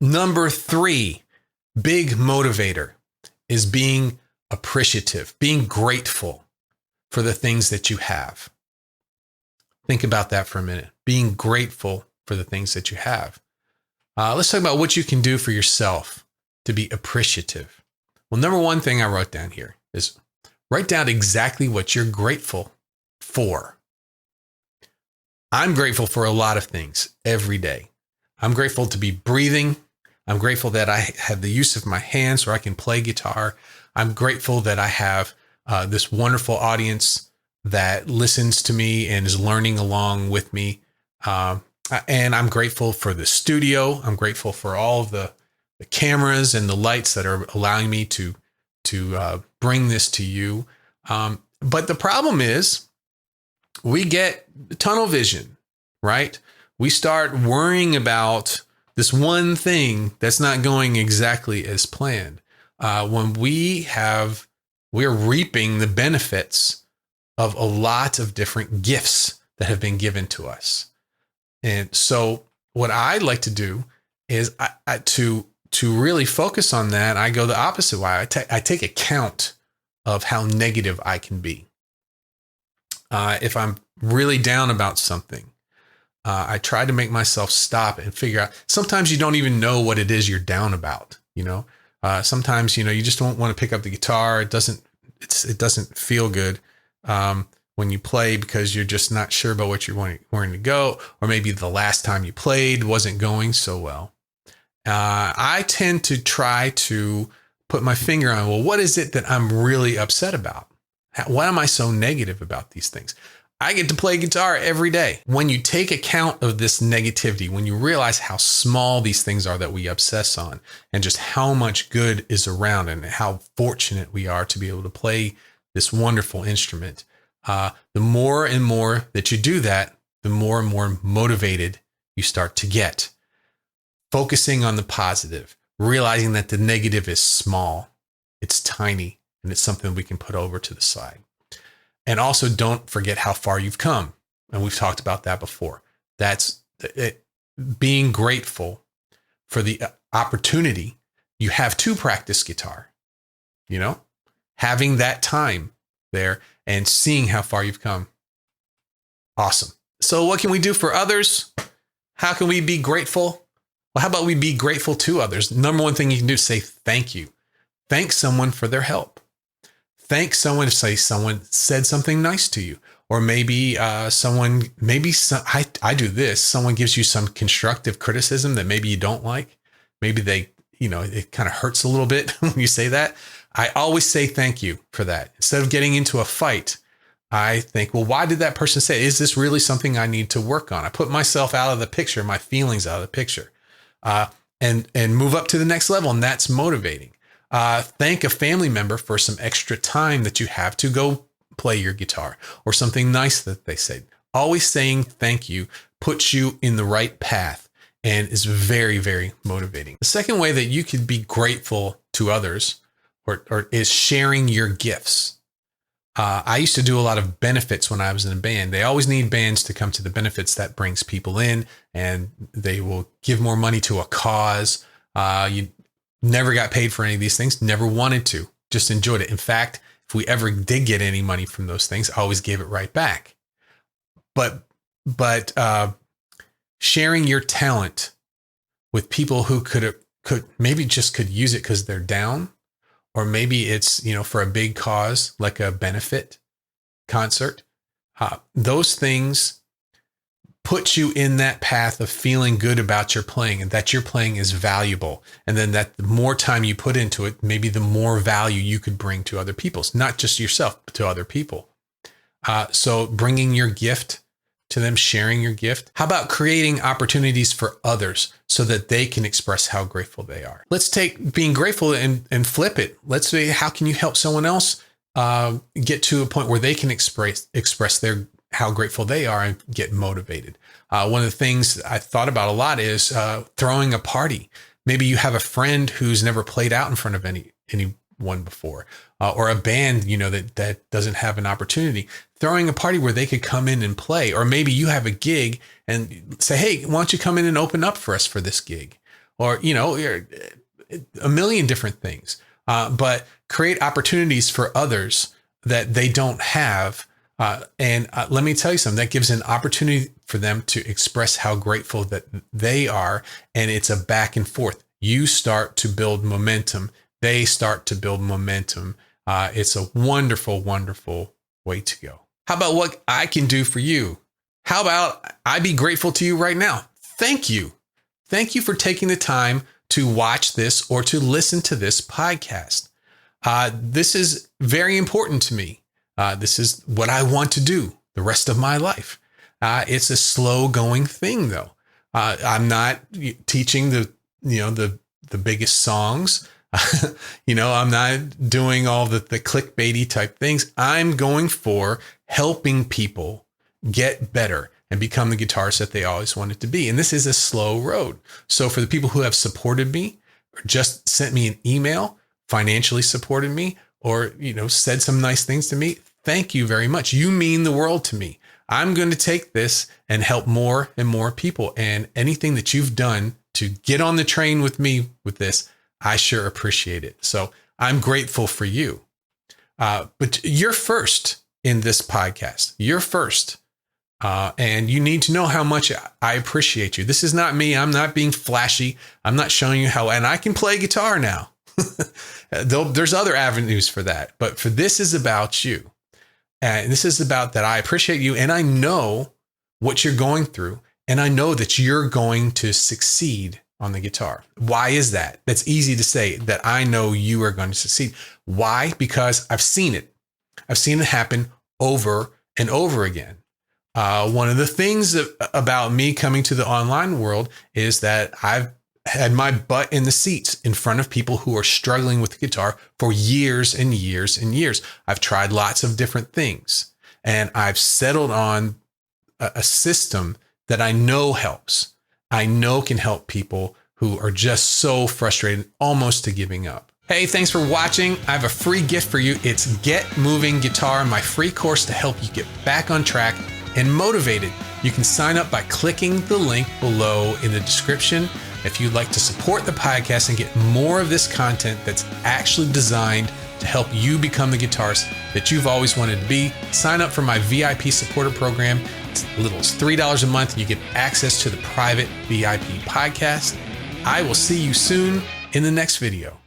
Number 3, big motivator is being appreciative, being grateful for the things that you have. Think about that for a minute. Being grateful for the things that you have. Let's talk about what you can do for yourself to be appreciative. Well, number 1 thing I wrote down here is write down exactly what you're grateful for. I'm grateful for a lot of things every day. I'm grateful to be breathing. I'm grateful that I have the use of my hands where I can play guitar. I'm grateful that I have this wonderful audience that listens to me and is learning along with me. And I'm grateful for the studio. I'm grateful for all of the cameras and the lights that are allowing me to bring this to you. But the problem is we get tunnel vision, right? We start worrying about this one thing that's not going exactly as planned. When we're reaping the benefits of a lot of different gifts that have been given to us. And so what I like to do is to really focus on that, I go the opposite way. I take account of how negative I can be. If I'm really down about something, I try to make myself stop and figure out. Sometimes you don't even know what it is you're down about. Sometimes, you just don't want to pick up the guitar. It doesn't feel good when you play because you're just not sure about what you're wanting to go, or maybe the last time you played wasn't going so well. I tend to try to put my finger on, well, what is it that I'm really upset about? Why am I so negative about these things? I get to play guitar every day. When you take account of this negativity, when you realize how small these things are that we obsess on and just how much good is around and how fortunate we are to be able to play this wonderful instrument, the more and more that you do that, the more and more motivated you start to get. Focusing on the positive, realizing that the negative is small, it's tiny, and it's something we can put over to the side. And also don't forget how far you've come. And we've talked about that before. That's it, being grateful for the opportunity you have to practice guitar, having that time there and seeing how far you've come. Awesome. So what can we do for others? How can we be grateful? Well, how about we be grateful to others? Number 1 thing you can do is say thank you. Thank someone for their help. Thank someone if someone said something nice to you, or maybe I do this. Someone gives you some constructive criticism that maybe you don't like. Maybe it kind of hurts a little bit when you say that. I always say thank you for that. Instead of getting into a fight, I think, well, why did that person say, is this really something I need to work on? I put myself out of the picture, my feelings out of the picture, and move up to the next level. And that's motivating. Thank a family member for some extra time that you have to go play your guitar or something nice that they said. Always saying thank you puts you in the right path and is very, very motivating. The second way that you could be grateful to others or is sharing your gifts. I used to do a lot of benefits when I was in a band. They always need bands to come to the benefits. That brings people in and they will give more money to a cause. You never got paid for any of these things, never wanted to, just enjoyed it. In fact, if we ever did get any money from those things, I always gave it right back. But sharing your talent with people who could maybe just could use it because they're down, or maybe it's, for a big cause, like a benefit concert. Those things put you in that path of feeling good about your playing and that your playing is valuable. And then that the more time you put into it, maybe the more value you could bring to other people's, not just yourself, but to other people. So bringing your gift to them, sharing your gift. How about creating opportunities for others so that they can express how grateful they are? Let's take being grateful and flip it. Let's say, how can you help someone else get to a point where they can express how grateful they are and get motivated? One of the things I thought about a lot is throwing a party. Maybe you have a friend who's never played out in front of anyone before, or a band, that doesn't have an opportunity. Throwing a party where they could come in and play, or maybe you have a gig and say, hey, why don't you come in and open up for us for this gig? or, a million different things. But create opportunities for others that they don't have. And let me tell you something, that gives an opportunity for them to express how grateful that they are. And it's a back and forth. You start to build momentum. They start to build momentum. It's a wonderful, wonderful way to go. How about what I can do for you? How about I be grateful to you right now? Thank you. Thank you for taking the time to watch this or to listen to this podcast. This is very important to me. This is what I want to do the rest of my life. It's a slow going thing, though. I'm not teaching the biggest songs. I'm not doing all the clickbaity type things. I'm going for helping people get better and become the guitarist that they always wanted to be. And this is a slow road. So for the people who have supported me, or just sent me an email, financially supported me, or, said some nice things to me, thank you very much. You mean the world to me. I'm going to take this and help more and more people. And anything that you've done to get on the train with me with this, I sure appreciate it. So I'm grateful for you. But you're first in this podcast. You're first. And you need to know how much I appreciate you. This is not me. I'm not being flashy. I'm not showing you how, and I can play guitar now. There's other avenues for that, but for this is about you. And this is about that I appreciate you. And I know what you're going through. And I know that you're going to succeed on the guitar. Why is that? That's easy to say, that I know you are going to succeed. Why? Because I've seen it. I've seen it happen over and over again. One of the things about me coming to the online world is that I've had my butt in the seats in front of people who are struggling with the guitar for years and years and years. I've tried lots of different things, and I've settled on a system that I know helps. I know can help people who are just so frustrated, almost to giving up. Hey, thanks for watching. I have a free gift for you. It's Get Moving Guitar, my free course to help you get back on track and motivated. You can sign up by clicking the link below in the description. If you'd like to support the podcast and get more of this content that's actually designed to help you become the guitarist that you've always wanted to be, sign up for my VIP supporter program. It's as little as $3 a month. You get access to the private VIP podcast. I will see you soon in the next video.